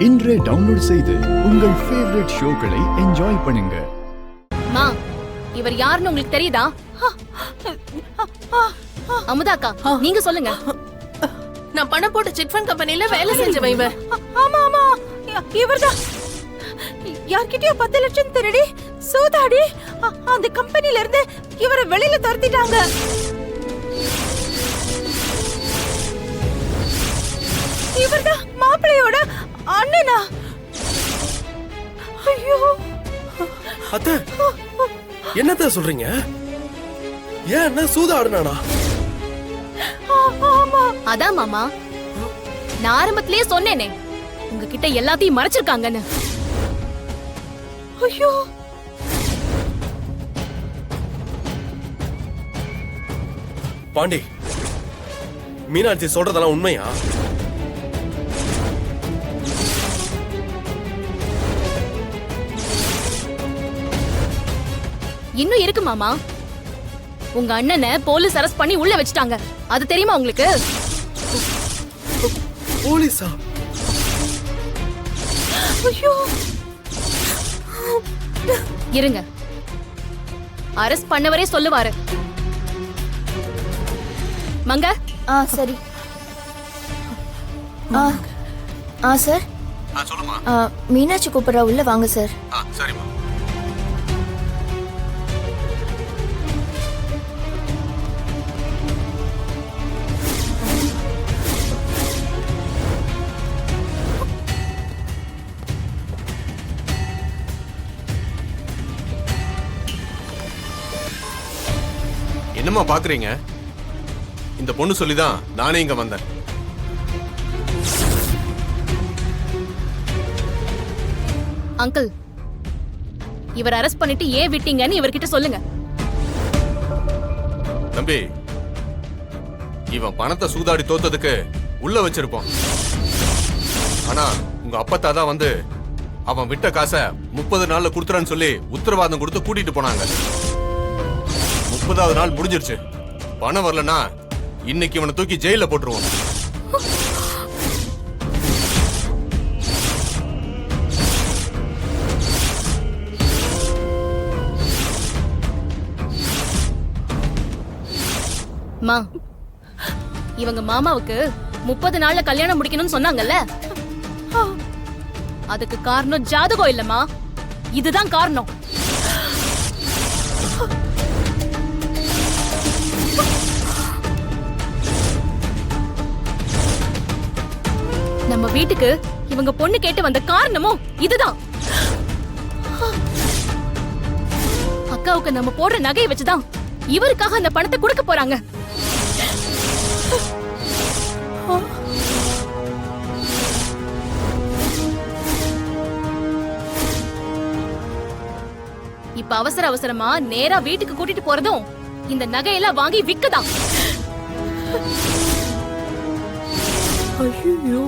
இன்றே டவுன்லோட் செய்து உங்கள் ஃபேவரட் ஷோக்களை என்ஜாய் பண்ணுங்க. மா, இவர் யாருன்னு உங்களுக்கு தெரியுதா? அமுதாக்கா, நீங்க சொல்லுங்க. நான் பணம் போட்டு சிட் ஃபண்ட் கம்பெனில வேலை செஞ்சவன் இவன். ஆமா ஆமா, இவர்தான். யார்கிட்டயோ 10 லட்சம் திருடி சூதாடி அந்த கம்பெனில இருந்து இவரை வெளியில துரத்திட்டாங்க. இவர்தான் மாப்பிள்ளையோட அண்ணனா? ஐயோ அத்தை, என்னத்த சொல்றீங்க? ஏன் என்ன சூதாடுனானா? ஆமா. அதான் மாமா, நான் ஆரம்பத்திலேயே சொன்னேனே உங்ககிட்ட எல்லாத்தையும் மறைச்சிருக்காங்கன்னு. ஐயோ, பாண்டி, மீனாட்சி சொல்றதெல்லாம் உண்மையா? இன்னும் இருக்கு மாமா. உங்க அண்ணனை போலீஸ் அரெஸ்ட் பண்ணி உள்ள வச்சிட்டாங்க. அது தெரியுமா உங்களுக்கு? போலீஸா? ஐயோ, இருங்க, அரெஸ்ட் பண்ணவரே சொல்லுவாரு. மங்க. சரி. சார். சொல்லுமா. மீனாட்சி கூப்பிடுறா, உள்ள வாங்க சார். சரிம்மா. என்னம்மா பாக்குறீங்க? இந்த பொண்ணு சொல்லிதான் நானே இங்க வந்தேன். அங்கிள், இவர் அரெஸ்ட் பண்ணிட்டு ஏன் விட்டீங்கன்னு இவர்கிட்ட சொல்லுங்க. தம்பி, இவன் பணத்தை சூதாடி தோத்ததுக்கு உள்ள வச்சிருப்போம். ஆனா உங்க அப்பத்தா தான் வந்து அவன் விட்ட காசை 30 நாள்ல கொடுத்துறான்னு சொல்லி உத்தரவாதம் கொடுத்து கூட்டிட்டு போனாங்க. 30வது நாள் முடிஞ்சிருச்சு. பணம் வரலனா இன்னைக்கு இவனை தூக்கி ஜெயில போட்டுருவோம். மா, இவங்க மாமாவுக்கு 30 நாள்ல கல்யாணம் முடிக்கணும்னு சொன்னாங்கல்ல, அதுக்கு காரணம் ஜாதகம் இல்லம்மா, இதுதான் காரணம். நம்ம வீட்டுக்கு இவங்க பொண்ணு கேட்டு வந்த காரணமும் இதுதான். அக்காவுக்கு நம்ம போடுற நகையை வச்சுதான் இவருக்காக அந்த பணத்தை கொடுக்க போறாங்க. இப்ப அவசர அவசரமா நேரா வீட்டுக்கு கூட்டிட்டு போறதும் இந்த நகையெல்லாம் வாங்கி விக்கதான். ஐயோ,